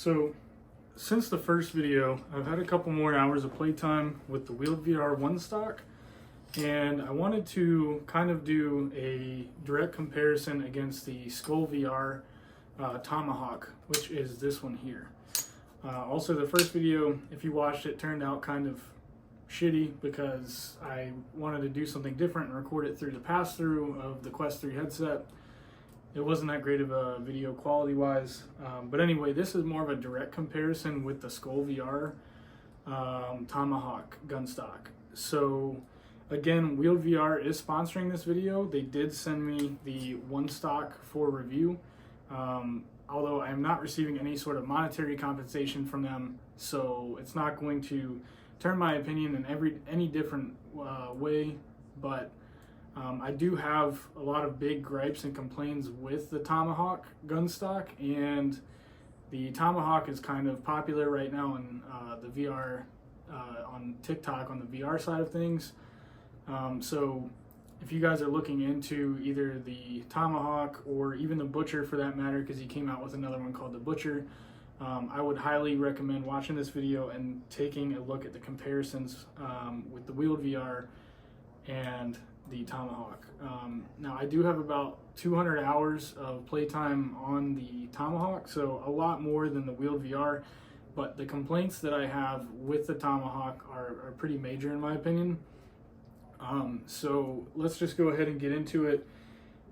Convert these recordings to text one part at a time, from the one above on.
So since the first video, I've had a couple more hours of playtime with the WieldVR Onestock, and I wanted to kind of do a direct comparison against the Skol VR Tomahawk, which is this one here. Also, the first video, if you watched it, turned out kind of shitty because I wanted to do something different and record it through the pass-through of the Quest 3 headset. It wasn't that great of a video quality-wise, but anyway, this is more of a direct comparison with the Skol VR Tomahawk gunstock. So again, WieldVR is sponsoring this video. They did send me the Onestock for review, although I'm not receiving any sort of monetary compensation from them, so it's not going to turn my opinion in any different way, but I do have a lot of big gripes and complaints with the Tomahawk gunstock, and the Tomahawk is kind of popular right now in the VR, on TikTok, on the VR side of things. So if you guys are looking into either the Tomahawk or even the Butcher for that matter, because he came out with another one called the Butcher, I would highly recommend watching this video and taking a look at the comparisons with the WieldVR and the Tomahawk. Now I do have about 200 hours of playtime on the Tomahawk, so a lot more than the WieldVR, but the complaints that I have with the Tomahawk are pretty major in my opinion. So let's just go ahead and get into it.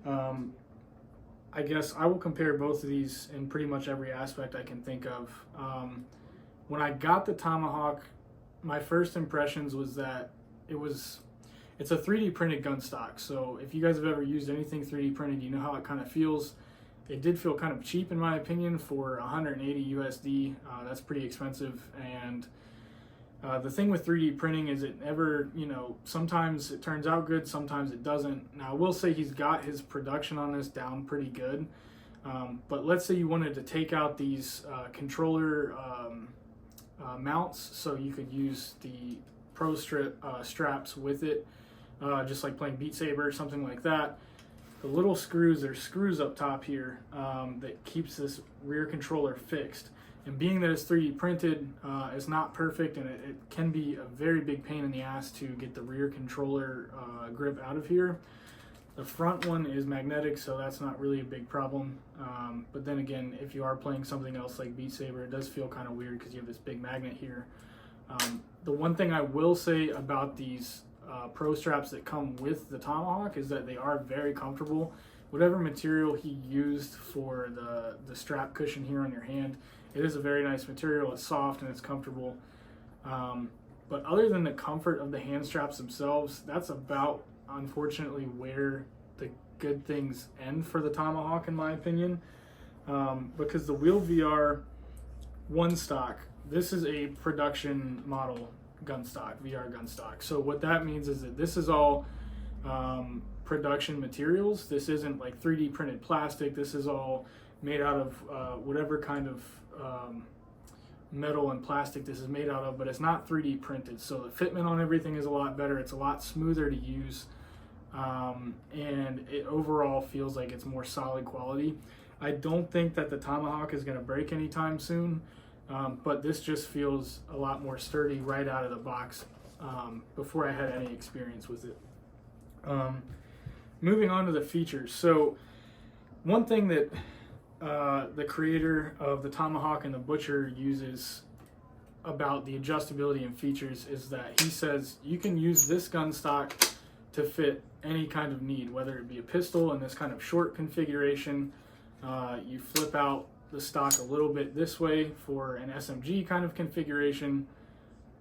I guess I will compare both of these in pretty much every aspect I can think of. When I got the Tomahawk, my first impressions was that it's a 3D printed gunstock. So if you guys have ever used anything 3D printed, you know how it kind of feels. It did feel kind of cheap in my opinion for 180 USD. That's pretty expensive. And the thing with 3D printing is it never, sometimes it turns out good, sometimes it doesn't. Now I will say he's got his production on this down pretty good. But let's say you wanted to take out these controller mounts, so you could use the Pro straps with it, just like playing Beat Saber or something like that. The little screws, there's screws up top here that keeps this rear controller fixed. And being that it's 3D printed, it's not perfect, and it can be a very big pain in the ass to get the rear controller grip out of here. The front one is magnetic, so that's not really a big problem. But then again, if you are playing something else like Beat Saber, it does feel kind of weird because you have this big magnet here. The one thing I will say about these Pro straps that come with the Tomahawk is that they are very comfortable. Whatever material he used for the strap cushion here on your hand, it is a very nice material. It's soft and it's comfortable. But other than the comfort of the hand straps themselves, that's about, unfortunately, where the good things end for the Tomahawk, in my opinion. Because the WieldVR Onestock, this is a production model gunstock, VR gunstock. So what that means is that this is all production materials. This isn't like 3D printed plastic. This is all made out of whatever kind of metal and plastic this is made out of, but it's not 3D printed. So the fitment on everything is a lot better. It's a lot smoother to use, and it overall feels like it's more solid quality. I don't think that the Tomahawk is going to break anytime soon, but this just feels a lot more sturdy right out of the box before I had any experience with it. Moving on to the features. So one thing that the creator of the Tomahawk and the Butcher uses about the adjustability and features is that he says you can use this gunstock to fit any kind of need, whether it be a pistol in this kind of short configuration. You flip out the stock a little bit this way for an SMG kind of configuration,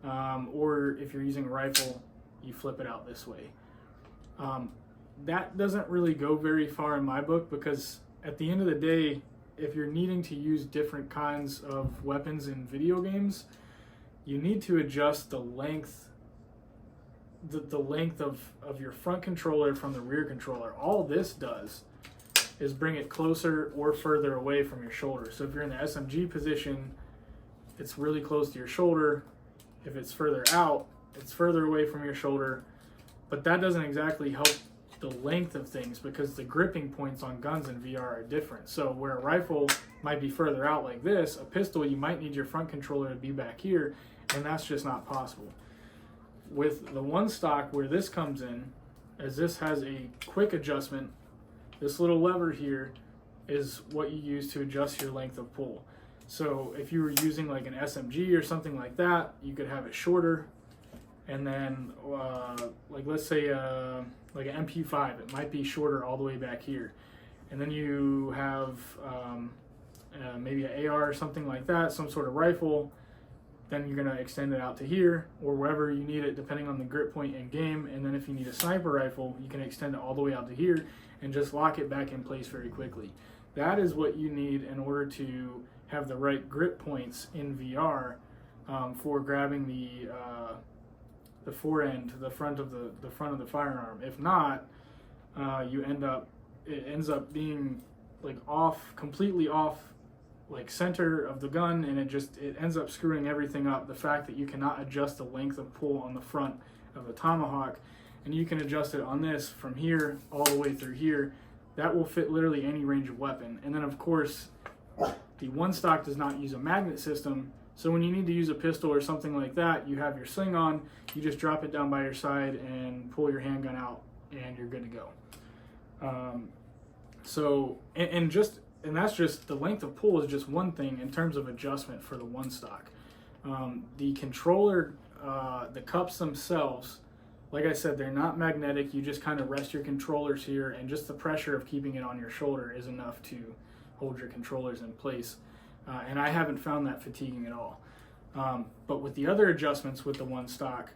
or if you're using a rifle, you flip it out this way. That doesn't really go very far in my book, because at the end of the day, if you're needing to use different kinds of weapons in video games, you need to adjust the length of your front controller from the rear controller. All this does is bring it closer or further away from your shoulder. So if you're in the SMG position, it's really close to your shoulder. If it's further out, it's further away from your shoulder. But that doesn't exactly help the length of things, because the gripping points on guns in VR are different. So where a rifle might be further out like this, a pistol, you might need your front controller to be back here, and that's just not possible. With the Onestock, where this comes in, as this has a quick adjustment, this little lever here is what you use to adjust your length of pull. So if you were using like an SMG or something like that, you could have it shorter, and then like let's say like an MP5, it might be shorter all the way back here. And then you have maybe an AR or something like that, some sort of rifle, then you're gonna extend it out to here or wherever you need it depending on the grip point in game. And then if you need a sniper rifle, you can extend it all the way out to here and just lock it back in place very quickly. That is what you need in order to have the right grip points in VR for grabbing the forend, the front of the firearm. If not, it ends up being like completely off, like center of the gun, and it ends up screwing everything up. The fact that you cannot adjust the length of pull on the front of the Tomahawk, and you can adjust it on this from here all the way through here. That will fit literally any range of weapon. And then of course, the Onestock does not use a magnet system, so when you need to use a pistol or something like that, you have your sling on, you just drop it down by your side and pull your handgun out, and you're good to go. And that's just, the length of pull is just one thing in terms of adjustment for the Onestock. The controller, the cups themselves, like I said, they're not magnetic. You just kind of rest your controllers here, and just the pressure of keeping it on your shoulder is enough to hold your controllers in place. And I haven't found that fatiguing at all. But with the other adjustments with the Onestock,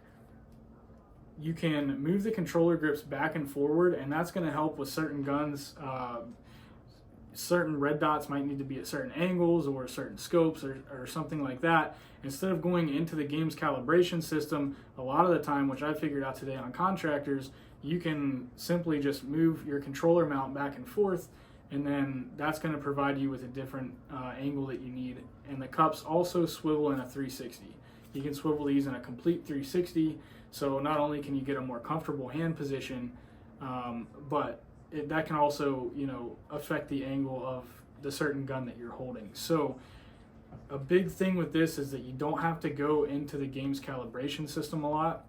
you can move the controller grips back and forward, and that's going to help with certain guns. Certain red dots might need to be at certain angles or certain scopes or something like that. Instead of going into the game's calibration system, a lot of the time, which I figured out today on contractors, you can simply just move your controller mount back and forth, and then that's going to provide you with a different angle that you need. And the cups also swivel in a 360. You can swivel these in a complete 360, so not only can you get a more comfortable hand position, but that can also, affect the angle of the certain gun that you're holding. So a big thing with this is that you don't have to go into the game's calibration system a lot.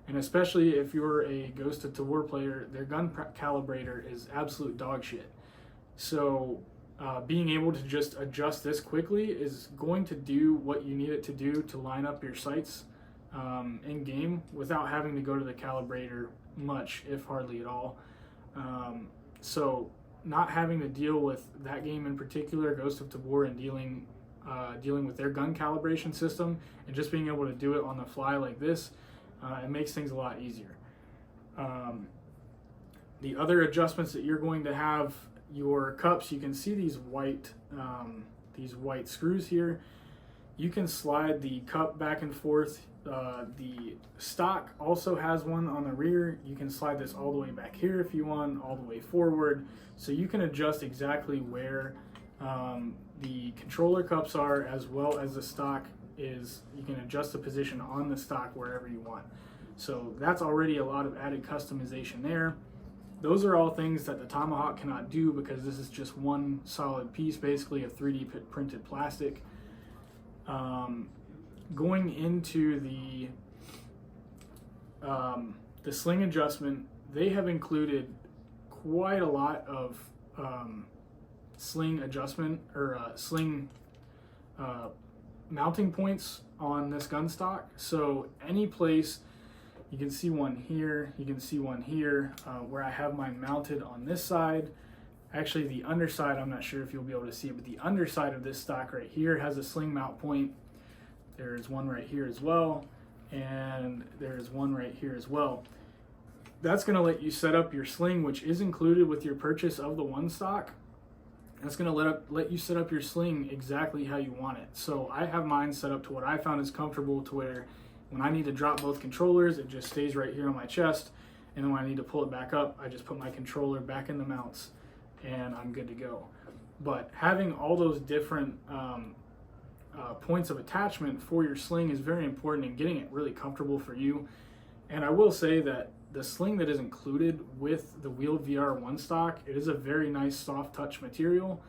And especially if you're a Ghost of War player, their gun calibrator is absolute dog shit. So being able to just adjust this quickly is going to do what you need it to do to line up your sights in game without having to go to the calibrator much, if hardly at all. So not having to deal with that game in particular, Ghost of War, and dealing with their gun calibration system, and just being able to do it on the fly like this, it makes things a lot easier. The other adjustments that you're going to have, your cups, you can see these white screws here. You can slide the cup back and forth. The stock also has one on the rear. You can slide this all the way back here if you want, all the way forward. So you can adjust exactly where the controller cups are, as well as the stock is. You can adjust the position on the stock wherever you want. So that's already a lot of added customization there. Those are all things that the Tomahawk cannot do, because this is just one solid piece, basically of 3D printed plastic. Going into the sling adjustment, they have included quite a lot of sling adjustment or sling mounting points on this gun stock. So any place, you can see one here, you can see one here, where I have mine mounted on this side. Actually, the underside, I'm not sure if you'll be able to see it, but the underside of this stock right here has a sling mount point. There's one right here as well, and there's one right here as well. That's going to let you set up your sling, which is included with your purchase of the Onestock. That's going to let you set up your sling exactly how you want it. So I have mine set up to what I found is comfortable, to where when I need to drop both controllers, it just stays right here on my chest, and then when I need to pull it back up, I just put my controller back in the mounts, and I'm good to go. But having all those different points of attachment for your sling is very important in getting it really comfortable for you. And I will say that the sling that is included with the WieldVR Onestock, it is a very nice soft touch material,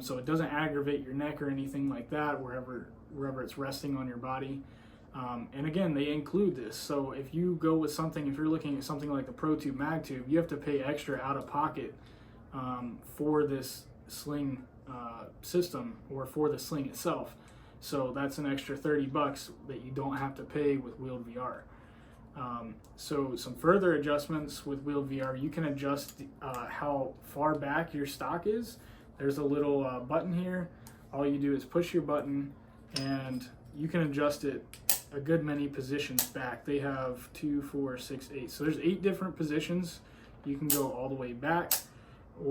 so it doesn't aggravate your neck or anything like that wherever it's resting on your body. And again, they include this, so if you go with something, if you're looking at something like the ProTube MagTube, you have to pay extra out of pocket for this sling system, or for the sling itself. So that's an extra $30 that you don't have to pay with WieldVR. So some further adjustments with WieldVR, you can adjust how far back your stock is. There's a little button here. All you do is push your button and you can adjust it a good many positions back. They have 2, 4, 6, 8. So there's 8 different positions. You can go all the way back,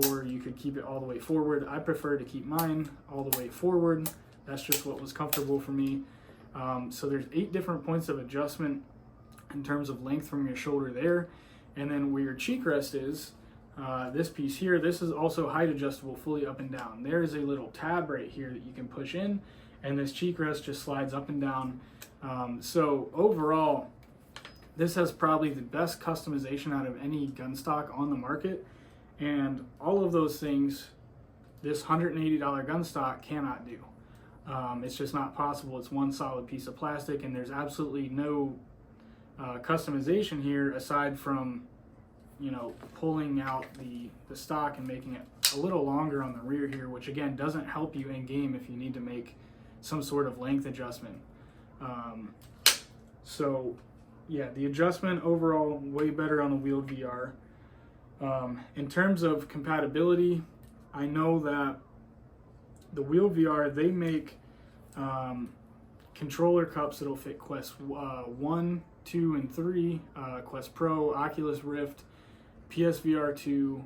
or you could keep it all the way forward. I prefer to keep mine all the way forward. That's just what was comfortable for me. So there's 8 different points of adjustment in terms of length from your shoulder there. And then where your cheek rest is, this piece here, this is also height adjustable fully up and down. There's a little tab right here that you can push in, and this cheek rest just slides up and down. So overall, this has probably the best customization out of any gun stock on the market. And all of those things, this $180 gun stock cannot do. It's just not possible. It's one solid piece of plastic, and there's absolutely no customization here aside from, you know, pulling out the stock and making it a little longer on the rear here, which again doesn't help you in game if you need to make some sort of length adjustment. So yeah, the adjustment overall way better on the WieldVR. In terms of compatibility, I know that the WieldVR, they make controller cups that'll fit Quest 1, 2, and 3, Quest Pro, Oculus Rift, PSVR 2,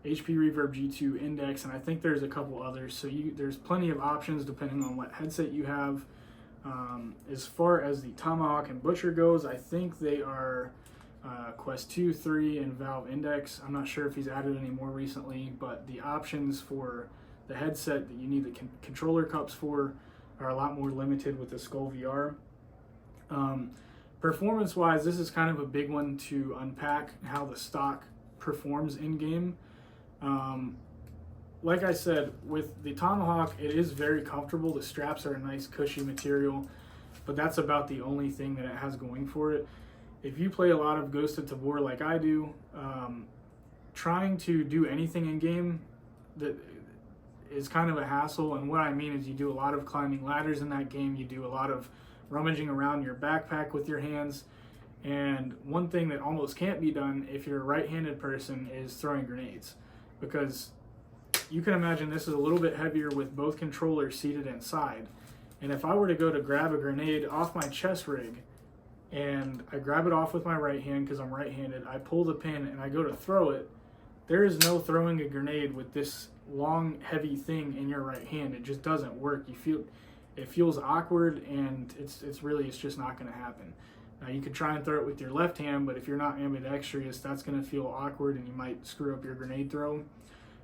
HP Reverb G2, Index, and I think there's a couple others. So there's plenty of options depending on what headset you have. As far as the Tomahawk and Butcher goes, I think they are Quest 2, 3, and Valve Index. I'm not sure if he's added any more recently, but the options for the headset that you need the controller cups for are a lot more limited with the Skol VR. Performance-wise, this is kind of a big one to unpack, how the stock performs in-game. Like I said, with the Tomahawk, it is very comfortable. The straps are a nice cushy material, but that's about the only thing that it has going for it. If you play a lot of Ghost of Tabor like I do, trying to do anything in game that is kind of a hassle. And what I mean is you do a lot of climbing ladders in that game. You do a lot of rummaging around your backpack with your hands. And one thing that almost can't be done if you're a right-handed person is throwing grenades, because you can imagine this is a little bit heavier with both controllers seated inside. And if I were to go to grab a grenade off my chest rig, and I grab it off with my right hand because I'm right-handed, I pull the pin and I go to throw it, there is no throwing a grenade with this long, heavy thing in your right hand. It just doesn't work. It feels awkward, and it's just not going to happen. Now, you could try and throw it with your left hand, but if you're not ambidextrous, that's going to feel awkward and you might screw up your grenade throw.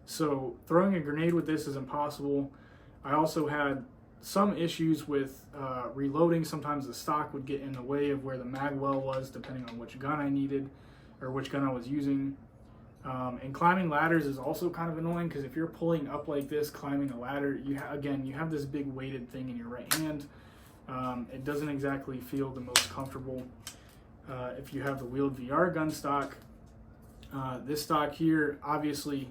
So throwing a grenade with this is impossible. I also had some issues with reloading. Sometimes the stock would get in the way of where the mag well was, depending on which gun I needed or which gun I was using. And climbing ladders is also kind of annoying, because if you're pulling up like this, climbing a ladder, you have this big weighted thing in your right hand. It doesn't exactly feel the most comfortable. If you have the WieldVR gun stock, this stock here, obviously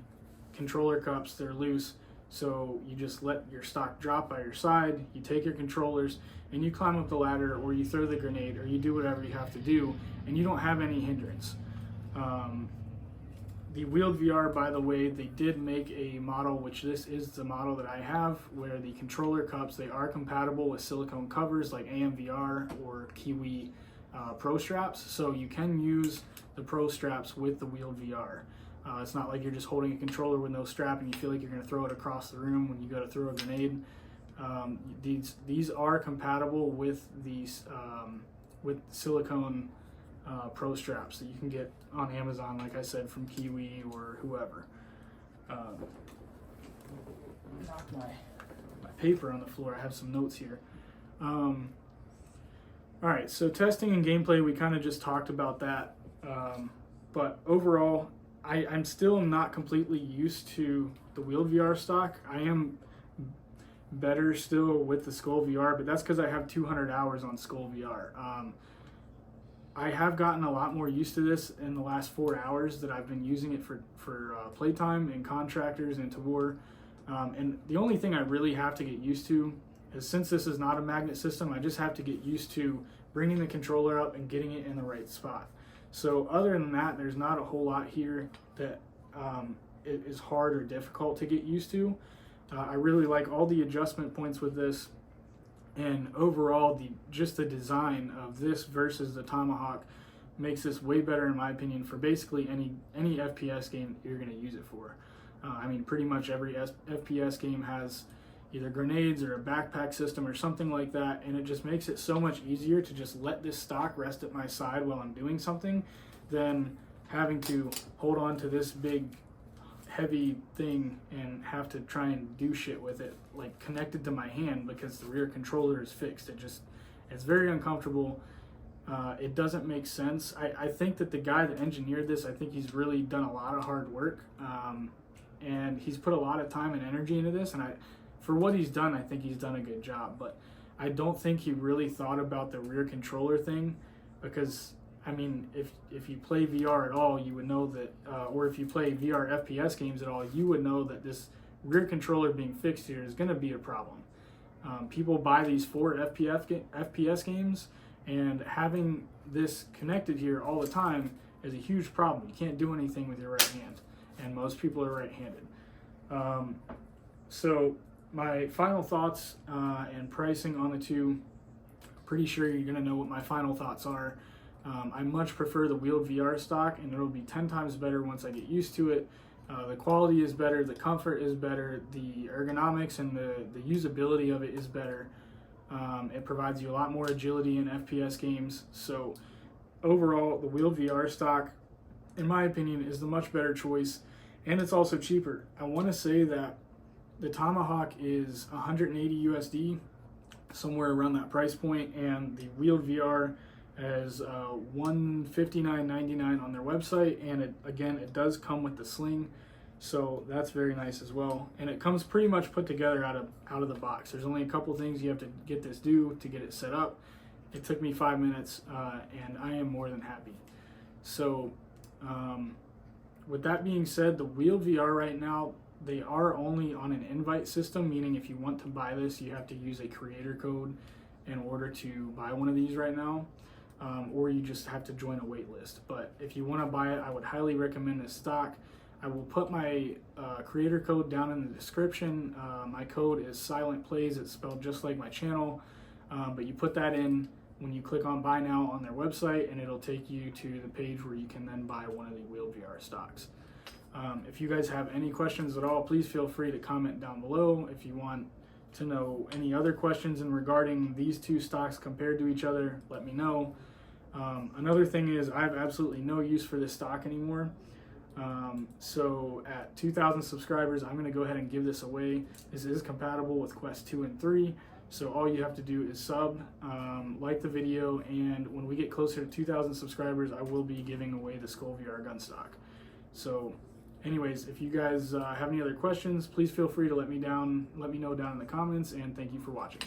controller cups, they're loose, so you just let your stock drop by your side, you take your controllers and you climb up the ladder, or you throw the grenade, or you do whatever you have to do, and you don't have any hindrance. The WieldVR, by the way, they did make a model, which this is the model that I have, where the controller cups, they are compatible with silicone covers like AMVR or Kiwi Pro straps, so you can use the Pro straps with the WieldVR. It's not like you're just holding a controller with no strap and you feel like you're going to throw it across the room when you go to throw a grenade. These are compatible with these with silicone Pro straps that you can get on Amazon, like I said, from Kiwi or whoever. Knocked my paper on the floor. I have some notes here. Alright, so testing and gameplay, we kind of just talked about that. But overall, I'm still not completely used to the WieldVR stock. I am better still with the Skol VR, but that's because I have 200 hours on Skol VR. I have gotten a lot more used to this in the last 4 hours that I've been using it for playtime and contractors and to war. And the only thing I really have to get used to is, since this is not a magnet system, I just have to get used to bringing the controller up and getting it in the right spot. So other than that, there's not a whole lot here that it is hard or difficult to get used to. I really like all the adjustment points with this, and overall just the design of this versus the Tomahawk makes this way better in my opinion for basically any FPS game you're going to use it for. I mean, pretty much every FPS game has either grenades or a backpack system or something like that, and it just makes it so much easier to just let this stock rest at my side while I'm doing something than having to hold on to this big heavy thing and have to try and do shit with it like connected to my hand because the rear controller is fixed. It's very uncomfortable. It doesn't make sense. I think that the guy that engineered this, I think he's really done a lot of hard work, and he's put a lot of time and energy into this, and for what he's done, I think he's done a good job. But I don't think he really thought about the rear controller thing, because I mean, if you play VR at all, you would know that, or if you play VR FPS games at all, you would know that this rear controller being fixed here is going to be a problem. People buy these for FPS games, and having this connected here all the time is a huge problem. You can't do anything with your right hand, and most people are right-handed. So my final thoughts and pricing on the two, pretty sure you're going to know what my final thoughts are. I much prefer the WieldVR stock, and it'll be 10 times better once I get used to it. The quality is better, the comfort is better, the ergonomics and the usability of it is better. It provides you a lot more agility in FPS games. So overall, the WieldVR stock, in my opinion, is the much better choice, and it's also cheaper. I want to say that the Tomahawk is 180 USD, somewhere around that price point, and the WieldVR is $159.99 on their website, and it does come with the sling, so that's very nice as well. And it comes pretty much put together out of the box. There's only a couple things you have to get this to get it set up. It took me 5 minutes, and I am more than happy. So with that being said, the WieldVR right now, they are only on an invite system, meaning if you want to buy this, you have to use a creator code in order to buy one of these right now. Or you just have to join a wait list. But if you want to buy it, I would highly recommend this stock. I will put my creator code down in the description. My code is SilentPlayz. It's spelled just like my channel. But you put that in when you click on buy now on their website, and it'll take you to the page where you can then buy one of the WieldVR stocks. If you guys have any questions at all, please feel free to comment down below. If you want to know any other questions in regarding these two stocks compared to each other, let me know. Another thing is, I have absolutely no use for this stock anymore. So at 2,000 subscribers, I'm going to go ahead and give this away. This is compatible with Quest 2 and 3. So all you have to do is sub, like the video, and when we get closer to 2,000 subscribers, I will be giving away the Skol VR gun stock. So anyways, if you guys have any other questions, please feel free to let me know down in the comments, and thank you for watching.